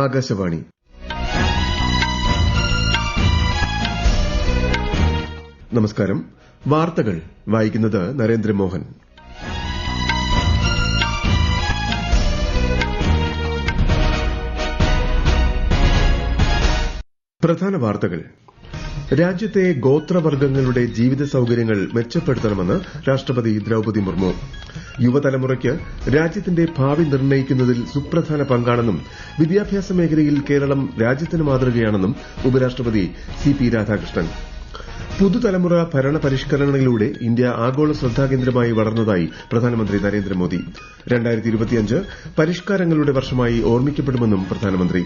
ആകാശവാണി. നമസ്കാരം. വാർത്തകൾ വായിക്കുന്നത് നരേന്ദ്രമോഹൻ. പ്രധാന വാർത്തകൾ. രാജ്യത്തെ ഗോത്രവർഗ്ഗങ്ങളുടെ ജീവിത സൌകര്യങ്ങൾ മെച്ചപ്പെടുത്തണമെന്ന് രാഷ്ട്രപതി ദ്രൌപദി മുർമു. യുവതലമുറയ്ക്ക് രാജ്യത്തിന്റെ ഭാവി നിർണ്ണയിക്കുന്നതിൽ സുപ്രധാന പങ്കാണെന്നും വിദ്യാഭ്യാസ മേഖലയിൽ കേരളം രാജ്യത്തിന് മാതൃകയാണെന്നും ഉപരാഷ്ട്രപതി സി.പി. രാധാകൃഷ്ണൻ. പുതുതലമുറ ഭരണ പരിഷ്കരണങ്ങളിലൂടെ ഇന്ത്യ ആഗോള ശ്രദ്ധാകേന്ദ്രമായി വളർന്നതായി പ്രധാനമന്ത്രി നരേന്ദ്രമോദി. 2025 പരിഷ്കാരങ്ങളുടെ വർഷമായി ഓർമ്മിക്കപ്പെടുമെന്നും പ്രധാനമന്ത്രി.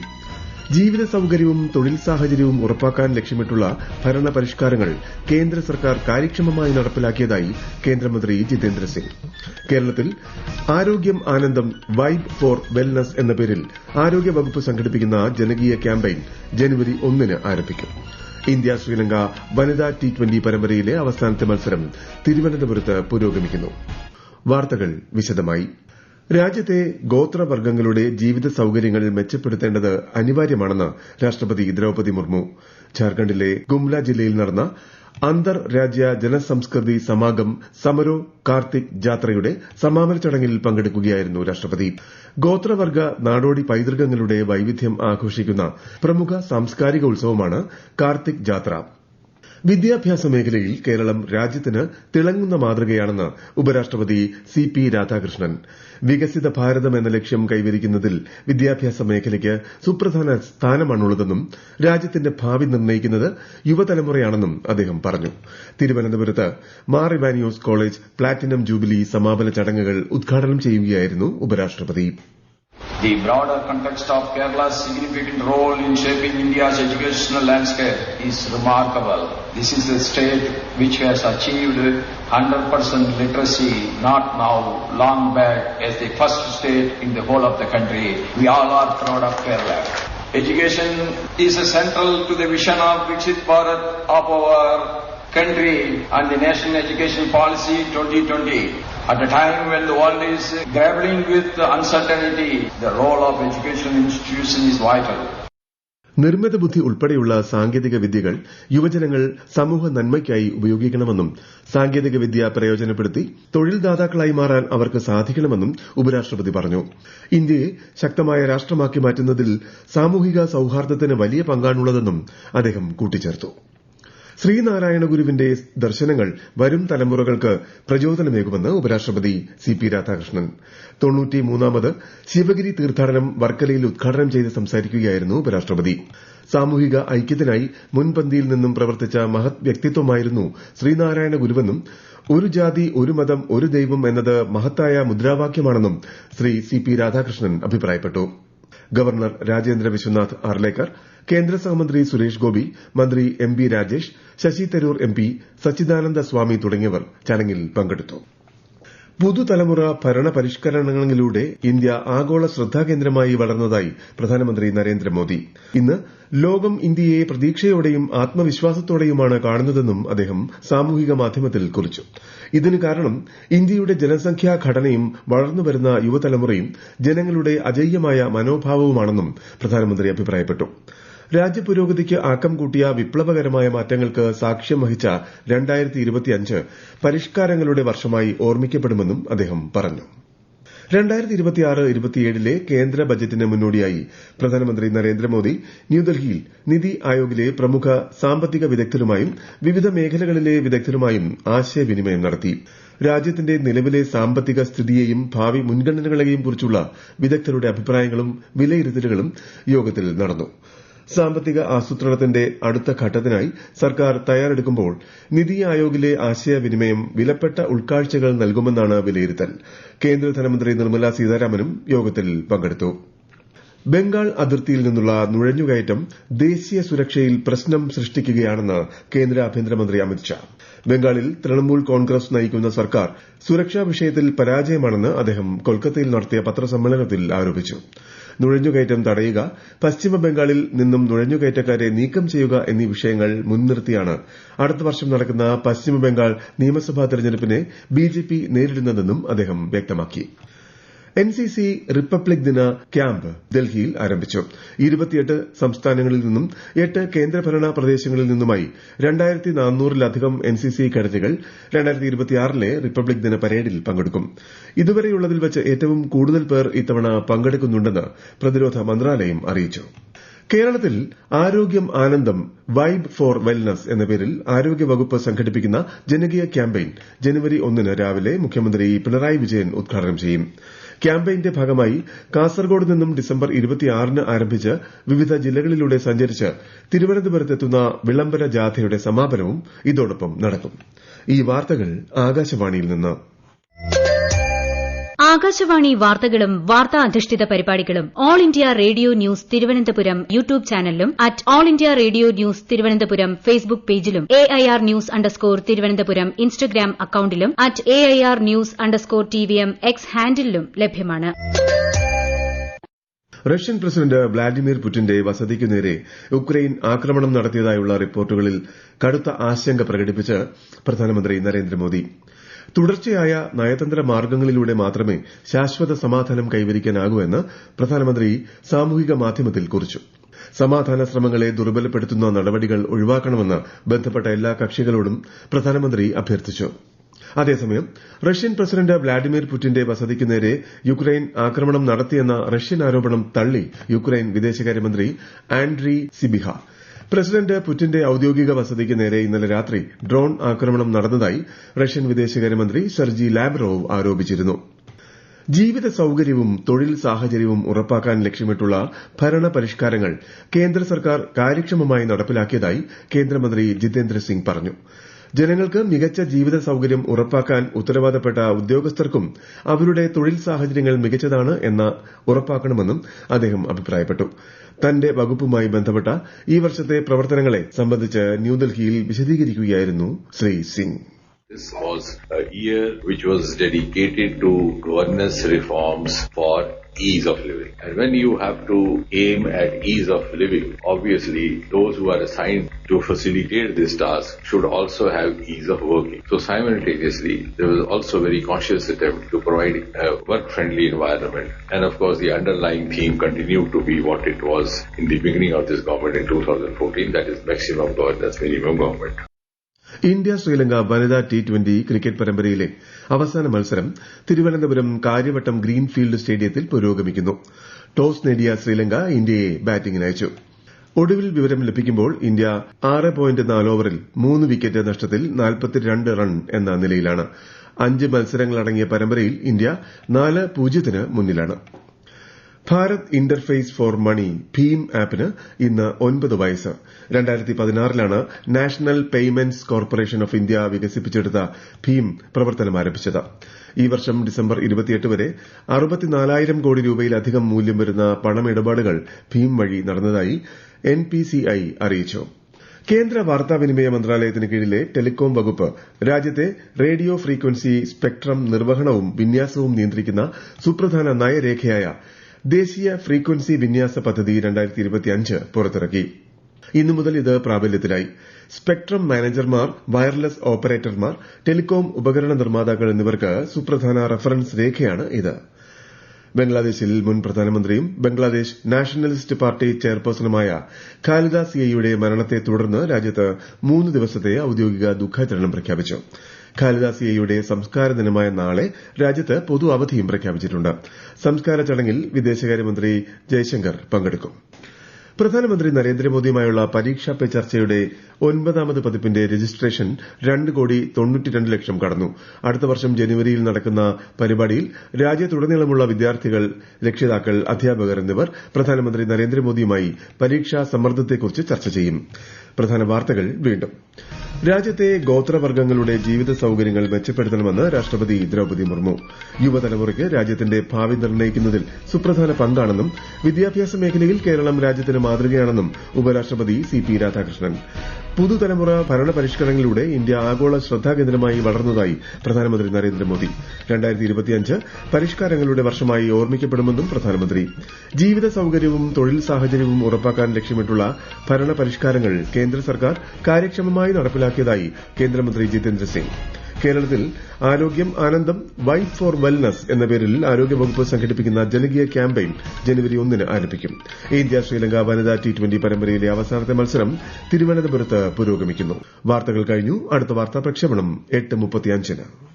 ജീവിത സൌകര്യവും തൊഴിൽ സാഹചര്യവും ഉറപ്പാക്കാൻ ലക്ഷ്യമിട്ടുള്ള ഭരണ പരിഷ്കാരങ്ങൾ കേന്ദ്ര സർക്കാർ കാര്യക്ഷമമായി നടപ്പിലാക്കിയതായി കേന്ദ്രമന്ത്രി ജിതേന്ദ്ര സിംഗ്. കേരളത്തിൽ ആരോഗ്യം ആനന്ദം വൈബ് ഫോർ വെൽനസ് എന്ന പേരിൽ ആരോഗ്യ വകുപ്പ് സംഘടിപ്പിക്കുന്ന ജനകീയ ക്യാമ്പയിൻ ജനുവരി 1 ആരംഭിക്കും. ഇന്ത്യ ശ്രീലങ്ക വനിതാ T20 പരമ്പരയിലെ അവസാനത്തെ മത്സരം തിരുവനന്തപുരത്ത് പുരോഗമിക്കുന്നു. വാർത്തകൾ വിശദമായി. രാജ്യത്തെ ഗോത്രവർഗ്ഗങ്ങളുടെ ജീവിത സൌകര്യങ്ങൾ മെച്ചപ്പെടുത്തേണ്ടത് അനിവാര്യമാണെന്ന് രാഷ്ട്രപതി ദ്രൌപദി മുർമു. ഝാർഖണ്ഡിലെ ഗുംല ജില്ലയിൽ നടന്ന അന്തർ രാജ്യ ജനസംസ്കൃതി സമാഗം സമരോ കാർത്തിക് ജാത്രയുടെ സമാപന ചടങ്ങിൽ പങ്കെടുക്കുകയായിരുന്നു രാഷ്ട്രപതി. ഗോത്രവർഗ്ഗ നാടോടി പൈതൃകങ്ങളുടെ വൈവിധ്യം ആഘോഷിക്കുന്ന പ്രമുഖ സാംസ്കാരിക ഉത്സവമാണ് കാർത്തിക് ജാത്ര. വിദ്യാഭ്യാസ മേഖലയിൽ കേരളം രാജ്യത്തിന് തിളങ്ങുന്ന മാതൃകയാണെന്ന് ഉപരാഷ്ട്രപതി സി.പി. രാധാകൃഷ്ണൻ. വികസിത ഭാരതം എന്ന ലക്ഷ്യം കൈവരിക്കുന്നതിൽ വിദ്യാഭ്യാസ മേഖലയ്ക്ക് സുപ്രധാന സ്ഥാനമാണുള്ളതെന്നും രാജ്യത്തിന്റെ ഭാവി നിർണ്ണയിക്കുന്നത് യുവതലമുറയാണെന്നും അദ്ദേഹം പറഞ്ഞു. തിരുവനന്തപുരത്ത് Mar Ivanios college platinum jubilee സമാപന ചടങ്ങുകൾ ഉദ്ഘാടനം ചെയ്യുകയായിരുന്നു ഉപരാഷ്ട്രപതി. The broader context of Kerala's significant role in shaping India's educational landscape is remarkable. This is a state which has achieved 100% literacy not now, long back, as the first state in the whole of the country. We all are proud of Kerala. Education is central to the vision of Viksit Bharat of our country and the National Education Policy 2020. At a time when the world is grappling with uncertainty, the role of educational institutions is vital. നിർമ്മിത ബുദ്ധി ഉൾപ്പെടെയുള്ള സാങ്കേതിക വിദ്യകൾ യുവജനങ്ങൾ സമൂഹ നന്മയ്ക്കായി ഉപയോഗിക്കണമെന്നും സാങ്കേതിക വിദ്യ പ്രയോജനപ്പെടുത്തി തൊഴിൽദാതാക്കളായി മാറാൻ അവർക്ക് സാധിക്കണമെന്നും ഉപരാഷ്ട്രപതി പറഞ്ഞു. ഇന്ത്യയെ ശക്തമായ രാഷ്ട്രമാക്കി മാറ്റുന്നതിൽ സാമൂഹിക സൌഹാർദ്ദത്തിന് വലിയ പങ്കാണുള്ളതെന്നും അദ്ദേഹം കൂട്ടിച്ചേർത്തു. ശ്രീനാരായണ ഗുരുവിന്റെ ദർശനങ്ങൾ വരും തലമുറകൾക്ക് പ്രചോദനമേകുമെന്ന് ഉപരാഷ്ട്രപതി സി.പി. രാധാകൃഷ്ണൻ. 93ാമത് ശിവഗിരി തീർത്ഥാടനം വർക്കലയിൽ ഉദ്ഘാടനം ചെയ്ത് സംസാരിക്കുകയായിരുന്നു ഉപരാഷ്ട്രപതി. സാമൂഹിക ഐക്യത്തിനായി മുൻപന്തിയിൽ നിന്നും പ്രവർത്തിച്ച മഹത് വ്യക്തിത്വമായിരുന്നു ശ്രീനാരായണ ഗുരുവെന്നും ഒരു ജാതി ഒരു മതം ഒരു ദൈവം എന്നത് മഹത്തായ മുദ്രാവാക്യമാണെന്നും ശ്രീ സി.പി. രാധാകൃഷ്ണൻ അഭിപ്രായപ്പെട്ടു. ഗവർണർ രാജേന്ദ്ര വിശ്വനാഥ് ആർലേക്കർ, കേന്ദ്ര സഹമന്ത്രി സുരേഷ് ഗോപി, മന്ത്രി എം.ബി. രാജേഷ്, ശശി തരൂർ എം.പി, സച്ചിദാനന്ദ സ്വാമി തുടങ്ങിയവർ ചടങ്ങിൽ പങ്കെടുത്തു. പുതുതലമുറ ഭരണ പരിഷ്കരണങ്ങളിലൂടെ ഇന്ത്യ ആഗോള ശ്രദ്ധാകേന്ദ്രമായി വളർന്നതായി പ്രധാനമന്ത്രി നരേന്ദ്രമോദി. ഇന്ന് ലോകം ഇന്ത്യയെ പ്രതീക്ഷയോടെയും ആത്മവിശ്വാസത്തോടെയുമാണ് കാണുന്നതെന്നും അദ്ദേഹം സാമൂഹിക മാധ്യമത്തിൽ കുറിച്ചു. ഇതിന് കാരണം ഇന്ത്യയുടെ ജനസംഖ്യാ ഘടനയും വളർന്നുവരുന്ന യുവതലമുറയും ജനങ്ങളുടെ അജയ്യമായ മനോഭാവവുമാണെന്നും പ്രധാനമന്ത്രി അഭിപ്രായപ്പെട്ടു. രാജ്യപുരോഗതിക്ക് ആക്കം കൂട്ടിയ വിപ്ലവകരമായ മാറ്റങ്ങൾക്ക് സാക്ഷ്യം വഹിച്ച 2025 പരിഷ്കാരങ്ങളുടെ വർഷമായി ഓർമ്മിക്കപ്പെടുമെന്നും അദ്ദേഹം പറഞ്ഞു. 2026-27 കേന്ദ്ര ബജറ്റിന് മുന്നോടിയായി പ്രധാനമന്ത്രി നരേന്ദ്രമോദി ന്യൂഡൽഹിയിൽ നിതി ആയോഗിലെ പ്രമുഖ സാമ്പത്തിക വിദഗ്ധരുമായും വിവിധ മേഖലകളിലെ വിദഗ്ധരുമായും ആശയവിനിമയം നടത്തി. രാജ്യത്തിന്റെ നിലവിലെ സാമ്പത്തിക സ്ഥിതിയെയും ഭാവി മുൻഗണനകളെയും കുറിച്ചുള്ള വിദഗ്ധരുടെ അഭിപ്രായങ്ങളും വിലയിരുത്തലുകളും യോഗത്തിൽ നടന്നു. സാമ്പത്തിക ആസൂത്രണത്തിന്റെ അടുത്ത ഘട്ടത്തിനായി സർക്കാർ തയ്യാറെടുക്കുമ്പോൾ നിതി ആയോഗിലെ ആശയവിനിമയം വിലപ്പെട്ട ഉൾക്കാഴ്ചകൾ നൽകുമെന്നാണ് വിലയിരുത്തൽ. കേന്ദ്ര ധനമന്ത്രി നിർമ്മല സീതാരാമനും യോഗത്തിൽ പങ്കെടുത്തു. ബംഗാൾ അതിർത്തിയിൽ നിന്നുള്ള നുഴഞ്ഞുകയറ്റം ദേശീയ സുരക്ഷയിൽ പ്രശ്നം സൃഷ്ടിക്കുകയാണെന്ന് കേന്ദ്ര ആഭ്യന്തരമന്ത്രി അമിത്ഷാ. ബംഗാളിൽ തൃണമൂൽ കോൺഗ്രസ് നയിക്കുന്ന സർക്കാർ സുരക്ഷാ വിഷയത്തിൽ പരാജയമാണെന്ന് അദ്ദേഹം കൊൽക്കത്തയിൽ നടത്തിയ പത്രസമ്മേളനത്തിൽ ആരോപിച്ചു. നുഴഞ്ഞുകയറ്റം തടയുക, പശ്ചിമ ബംഗാളിൽ നിന്നും നുഴഞ്ഞുകയറ്റക്കാരെ നീക്കം ചെയ്യുക എന്നീ വിഷയങ്ങൾ മുൻനിർത്തിയാണ് അടുത്ത വർഷം നടക്കുന്ന പശ്ചിമ ബംഗാൾ നിയമസഭാ തെരഞ്ഞെടുപ്പിനെ ബിജെപി നേരിടുന്നതെന്നും അദ്ദേഹം വ്യക്തമാക്കി. എൻസിസി റിപ്പബ്ലിക് ദിന ക്യാമ്പ് ഡൽഹിയിൽ ആരംഭിച്ചു. 28 സംസ്ഥാനങ്ങളിൽ നിന്നും 8 കേന്ദ്രഭരണ പ്രദേശങ്ങളിൽ നിന്നുമായി 2400-ലധികം എൻസിസി കേഡറ്റുകൾ 2026 റിപ്പബ്ലിക് ദിന പരേഡിൽ പങ്കെടുക്കും. ഇതുവരെയുള്ളതിൽ വെച്ച് ഏറ്റവും കൂടുതൽ പേർ ഇത്തവണ പങ്കെടുക്കുന്നുണ്ടെന്ന് പ്രതിരോധ മന്ത്രാലയം അറിയിച്ചു. കേരളത്തിൽ ആരോഗ്യം ആനന്ദം വൈബ് ഫോർ വെൽനസ് എന്ന പേരിൽ ആരോഗ്യവകുപ്പ് സംഘടിപ്പിക്കുന്ന ജനകീയ ക്യാമ്പയിൻ ജനുവരി 1 രാവിലെ മുഖ്യമന്ത്രി പിണറായി വിജയൻ ഉദ്ഘാടനം ചെയ്യും. ക്യാമ്പയിന്റെ ഭാഗമായി കാസർഗോഡ് നിന്നും ഡിസംബർ 26 ആരംഭിച്ച് വിവിധ ജില്ലകളിലൂടെ സഞ്ചരിച്ച് തിരുവനന്തപുരത്തെത്തുന്ന വിളംബര ജാഥയുടെ സമാപനവും ഇതോടൊപ്പം നടക്കും. ഈ വാർത്തകൾ ആകാശവാണിയിൽ നിന്ന്. ആകാശവാണി വാർത്തകളും വാർത്താ അധിഷ്ഠിത പരിപാടികളും All India Radio news Thiruvananthapuram YouTube ചാനലിലും at All India Radio news Thiruvananthapuram Facebook പേജിലും AIR ന്യൂസ് _ ഇൻസ്റ്റഗ്രാം അക്കൌണ്ടിലും at AIR news _ TVM X ഹാൻഡിലും ലഭ്യമാണ്. റഷ്യൻ പ്രസിഡന്റ് വ്ളാഡിമിർ പുടിന്റെ വസതിക്കു നേരെ ഉക്രൈൻ ആക്രമണം നടത്തിയതായുള്ള റിപ്പോർട്ടുകളിൽ കടുത്ത ആശങ്ക പ്രകടിപ്പിച്ച് പ്രധാനമന്ത്രി നരേന്ദ്രമോദി. തുടർച്ചയായ നയതന്ത്ര മാർഗ്ഗങ്ങളിലൂടെ മാത്രമേ ശാശ്വത സമാധാനം കൈവരിക്കാനാകൂ എന്ന് പ്രധാനമന്ത്രി സാമൂഹിക മാധ്യമത്തിൽ കുറിച്ചു. സമാധാന ശ്രമങ്ങളെ ദുർബലപ്പെടുത്തുന്ന നടപടികൾ ഒഴിവാക്കണമെന്ന് ബന്ധപ്പെട്ട എല്ലാ കക്ഷികളോടും പ്രധാനമന്ത്രി അഭ്യർത്ഥിച്ചു. അതേസമയം റഷ്യൻ പ്രസിഡന്റ് വ്ളാഡിമിർ പുടിന്റെ വസതിക്കു നേരെ യുക്രൈൻ ആക്രമണം നടത്തിയെന്ന റഷ്യൻ ആരോപണം തള്ളി യുക്രൈൻ വിദേശകാര്യമന്ത്രി ആൻഡ്രീ സിബിഹ. പ്രസിഡന്റ് പുടിന്റെ ഔദ്യോഗിക വസതിക്ക് നേരെ ഇന്നലെ രാത്രി ഡ്രോൺ ആക്രമണം നടന്നതായി റഷ്യൻ വിദേശകാര്യമന്ത്രി സെർജി ലാവ്റോവ് ആരോപിച്ചിരുന്നു. ജീവിത സൌകര്യവും തൊഴിൽ സാഹചര്യവും ഉറപ്പാക്കാൻ ലക്ഷ്യമിട്ടുള്ള ഭരണ പരിഷ്കാരങ്ങൾ കേന്ദ്ര സർക്കാർ കാര്യക്ഷമമായി നടപ്പിലാക്കിയതായി കേന്ദ്രമന്ത്രി ജിതേന്ദ്ര സിംഗ് പറഞ്ഞു. ജനങ്ങൾക്ക് മികച്ച ജീവിത സൌകര്യം ഉറപ്പാക്കാൻ ഉത്തരവാദപ്പെട്ട ഉദ്യോഗസ്ഥർക്കും അവരുടെ തൊഴിൽ സാഹചര്യങ്ങൾ മികച്ചതാണ് എന്ന് ഉറപ്പാക്കണമെന്നും അദ്ദേഹം അഭിപ്രായപ്പെട്ടു. തന്റെ വകുപ്പുമായി ബന്ധപ്പെട്ട ഈ വർഷത്തെ പ്രവർത്തനങ്ങളെ സംബന്ധിച്ച് ന്യൂഡൽഹിയിൽ വിശദീകരിക്കുകയായിരുന്നു Shri Singh. This was a year which was dedicated to governance reforms for ease of living. And when you have to aim at ease of living, obviously those who are assigned to facilitate this task should also have ease of working. So simultaneously, there was also a very conscious attempt to provide a work-friendly environment. And of course, the underlying theme continued to be what it was in the beginning of this government in 2014, that is maximum governance, minimum government. India Sri Lanka വനിതാ T20 cricket പരമ്പരയിലെ അവസാന മത്സരം Thiruvananthapuram Karyavattom greenfield സ്റ്റേഡിയത്തിൽ പുരോഗമിക്കുന്നു. Toss നേടിയ ശ്രീലങ്ക ഇന്ത്യയെ ബാറ്റിംഗിനയച്ചു. ഒടുവിൽ വിവരം ലഭിക്കുമ്പോൾ ഇന്ത്യ 6.4 ഓവറിൽ 3 വിക്കറ്റ് നഷ്ടത്തിൽ 42 റൺ എന്ന നിലയിലാണ്. 5 മത്സരങ്ങളടങ്ങിയ പരമ്പരയിൽ ഇന്ത്യ 4-0 മുന്നിലാണ്. ഭാരത് ഇന്റർഫേസ് ഫോർ മണി ഭീം ആപ്പിന് ഇന്ന് 9 വയസ്സ്. 2016 National Payments Corporation of India വികസിപ്പിച്ചെടുത്ത ഭീം പ്രവർത്തനം ആരംഭിച്ചത്. ഈ വർഷം ഡിസംബർ 28 വരെ 64,000 കോടി രൂപയിലധികം മൂല്യം വരുന്ന പണമിടപാടുകൾ ഭീം വഴി നടന്നതായി NPCI അറിയിച്ചു. കേന്ദ്ര വാർത്താവിനിമയ മന്ത്രാലയത്തിന് കീഴിലെ ടെലികോം വകുപ്പ് രാജ്യത്തെ റേഡിയോ ഫ്രീക്വൻസി സ്പെക്ട്രം നിർവഹണവും വിന്യാസവും നിയന്ത്രിക്കുന്ന സുപ്രധാന നയരേഖയായ ദേശീയ ഫ്രീക്വൻസി വിന്യാസ പദ്ധതി 2025 പുറത്തിറക്കി. ഇന്നു മുതൽ ഇത് പ്രാബല്യത്തിലായി. സ്പെക്ട്രം മാനേജർമാർ, വയർലെസ് ഓപ്പറേറ്റർമാർ, ടെലികോം ഉപകരണ നിർമ്മാതാക്കൾ എന്നിവർക്ക് സുപ്രധാന റഫറൻസ് രേഖയാണ് ഇത്. ബംഗ്ലാദേശിൽ മുൻ പ്രധാനമന്ത്രിയും ബംഗ്ലാദേശ് നാഷണലിസ്റ്റ് പാർട്ടി ചെയർപേഴ്സണുമായ ഖാലിദ സിയയുടെ മരണത്തെ തുടർന്ന് രാജ്യത്ത് 3 ദിവസത്തെ ഔദ്യോഗിക ദുഃഖാചരണം പ്രഖ്യാപിച്ചു. ഖാലിദ സിയയുടെ സംസ്കാര ദിനമായ നാളെ രാജ്യത്ത് പൊതു അവധിയും പ്രഖ്യാപിച്ചിട്ടുണ്ട്. സംസ്കാര ചടങ്ങിൽ വിദേശകാര്യമന്ത്രി ജയശങ്കർ പങ്കെടുക്കും. പ്രധാനമന്ത്രി നരേന്ദ്രമോദിയുമായുള്ള പരീക്ഷാ പേ ചർച്ചയുടെ 9ാമത് പതിപ്പിന്റെ രജിസ്ട്രേഷൻ 2,92,00,000 കടന്നു. അടുത്ത വർഷം ജനുവരിയിൽ നടക്കുന്ന പരിപാടിയിൽ രാജ്യത്തുടനീളമുള്ള വിദ്യാർത്ഥികൾ, രക്ഷിതാക്കൾ, അധ്യാപകർ എന്നിവർ പ്രധാനമന്ത്രി നരേന്ദ്രമോദിയുമായി പരീക്ഷാ സമ്മർദ്ദത്തെക്കുറിച്ച് ചർച്ച ചെയ്യും. പ്രധാന വാർത്തകൾ വീണ്ടും. രാജ്യത്തെ ഗോത്രവർഗ്ഗങ്ങളുടെ ജീവിത സൌകര്യങ്ങൾ മെച്ചപ്പെടുത്തണമെന്ന് രാഷ്ട്രപതി ദ്രൌപദി മുർമു. യുവതലമുറയ്ക്ക് രാജ്യത്തിന്റെ ഭാവി നിർണ്ണയിക്കുന്നതിൽ സുപ്രധാന പങ്കാണെന്നും വിദ്യാഭ്യാസ മേഖലയിൽ കേരളം രാജ്യത്തിന് മാതൃകയാണെന്നും ഉപരാഷ്ട്രപതി CP രാധാകൃഷ്ണൻ. പുതുതലമുറ ഭരണപരിഷ്കരണങ്ങളിലൂടെ ഇന്ത്യ ആഗോള ശ്രദ്ധാകേന്ദ്രമായി വളർന്നതായി പ്രധാനമന്ത്രി നരേന്ദ്രമോദി. 2025 പരിഷ്കാരങ്ങളുടെ വർഷമായി ഓർമ്മിക്കപ്പെടുമെന്നും പ്രധാനമന്ത്രി. ജീവിത സൌകര്യവും തൊഴിൽ സാഹചര്യവും ഉറപ്പാക്കാൻ ലക്ഷ്യമിട്ടുള്ള ഭരണപരിഷ്കാരങ്ങൾ കേന്ദ്ര സർക്കാർ കാര്യക്ഷമമായി നടപ്പിലാക്കിയതായി കേന്ദ്രമന്ത്രി ജിതേന്ദ്ര സിംഗ്. കേരളത്തിൽ ആരോഗ്യം ആനന്ദം വൈറ്റ് ഫോർ വെൽനസ് എന്ന പേരിൽ ആരോഗ്യവകുപ്പ് സംഘടിപ്പിക്കുന്ന ജനകീയ ക്യാമ്പയിൻ ജനുവരി 1 ആരംഭിക്കും. ഇന്ത്യ ശ്രീലങ്ക വനിതാ T20 പരമ്പരയിലെ അവസാനത്തെ മത്സരം തിരുവനന്തപുരത്ത് പുരോഗമിക്കുന്നു. വാർത്തകൾ കഴിഞ്ഞു. അടുത്ത വാർത്താ പ്രക്ഷേപണം 8:35.